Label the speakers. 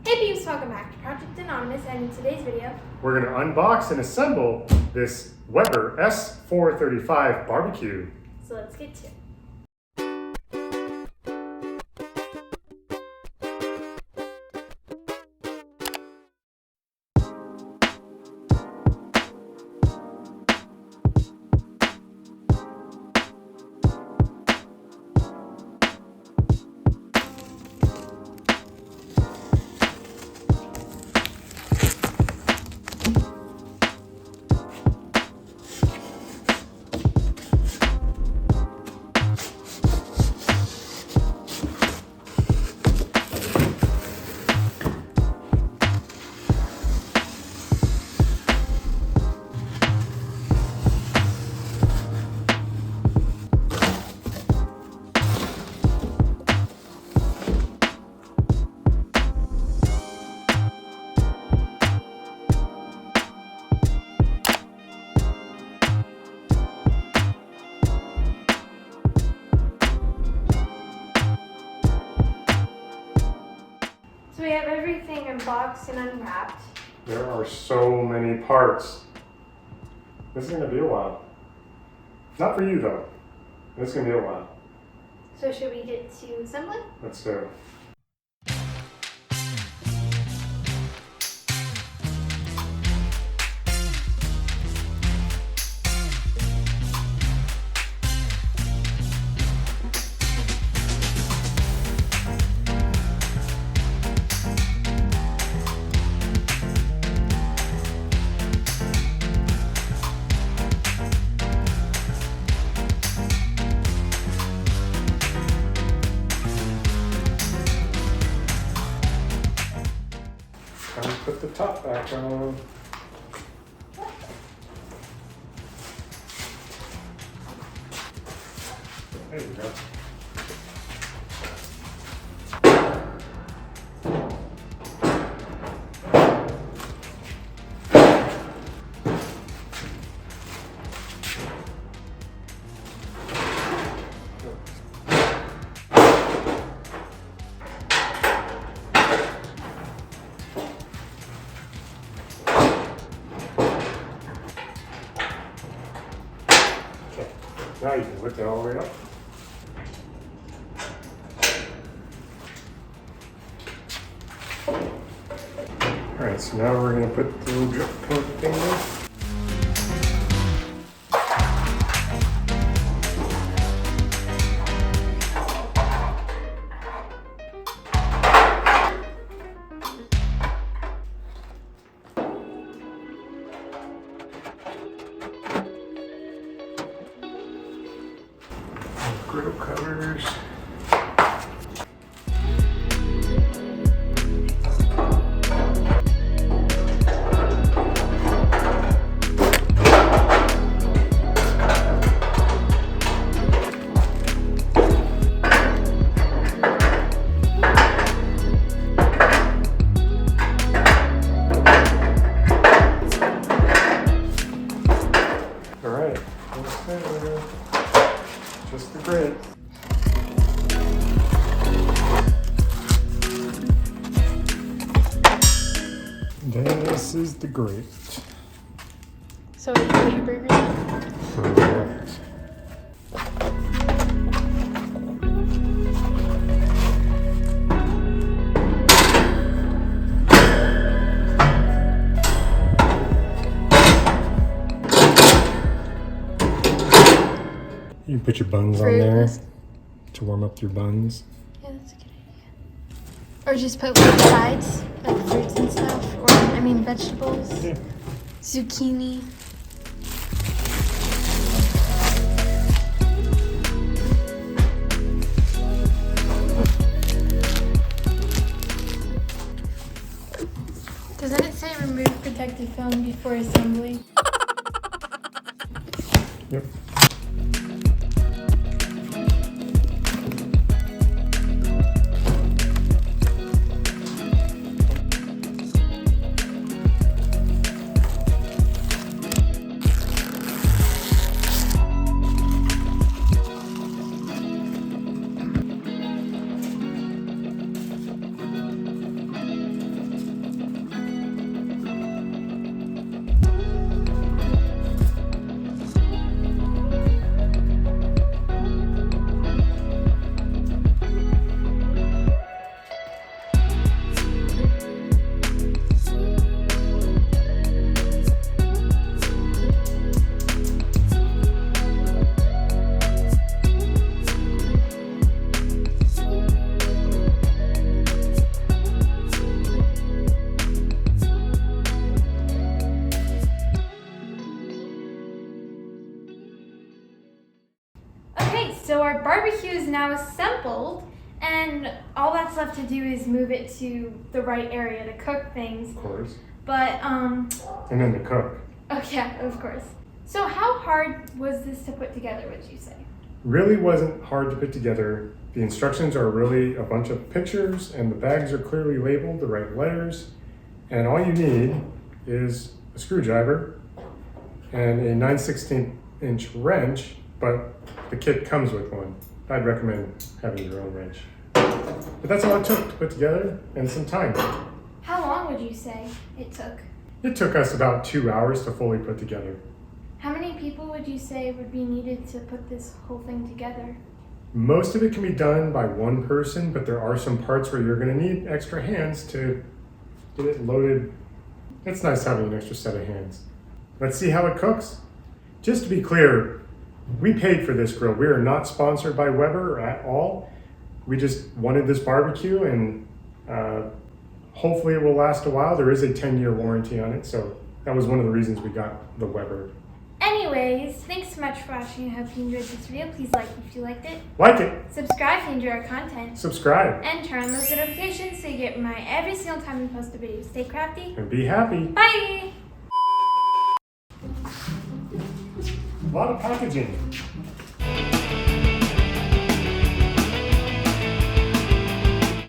Speaker 1: Hey peeps, welcome back to Project Anonymous, and in today's video,
Speaker 2: we're going to unbox and assemble this Weber S-435 barbecue.
Speaker 1: so let's get to it. So we have everything unboxed and unwrapped.
Speaker 2: There are so many parts. This is going to be a while. Not for you though. This is going to be a while.
Speaker 1: So should we get to assembly?
Speaker 2: Let's do it. Time to put the top back on. There you go. Now you can lift it all the way up. Alright, so now we're going to put the little drip coat thing in. Griddle covers. All right, just the grid. This is the grate.
Speaker 1: So you put your burgers in?
Speaker 2: Correct. You can put your buns on there to warm up your buns.
Speaker 1: Yeah, that's a good idea. Or just put one sides, like fruits and stuff, or I mean vegetables.
Speaker 2: Yeah.
Speaker 1: Zucchini. Doesn't it say remove protective film before assembly?
Speaker 2: Yep.
Speaker 1: now assembled, and all that's left to do is move it to the right area to cook things.
Speaker 2: Of course.
Speaker 1: But,
Speaker 2: And then to cook.
Speaker 1: oh yeah, of course. So how hard was this to put together, would you say?
Speaker 2: Really wasn't hard to put together. The instructions are really a bunch of pictures, and the bags are clearly labeled, the right letters. And all you need is a screwdriver and a 9/16" wrench, but the kit comes with one. I'd recommend having your own wrench. But that's all it took to put together, and some time.
Speaker 1: How long would you say it took?
Speaker 2: It took us about 2 hours to fully put together.
Speaker 1: How many people would you say would be needed to put this whole thing together?
Speaker 2: Most of it can be done by one person, but there are some parts where you're going to need extra hands to get it loaded. It's nice having an extra set of hands. Let's see how it cooks. Just to be clear, we paid for this grill. We are not sponsored by Weber at all. We just wanted this barbecue, and hopefully it will last a while. There is a 10-year warranty on it, so that was one of the reasons we got the Weber.
Speaker 1: Anyways, thanks so much for watching. I hope you enjoyed this video. Please like if you liked it.
Speaker 2: Like it.
Speaker 1: Subscribe if you enjoy our content.
Speaker 2: Subscribe.
Speaker 1: And turn on those notifications so you get my every single time we post a video. Stay crafty.
Speaker 2: And be happy.
Speaker 1: Bye!
Speaker 2: A lot of packaging.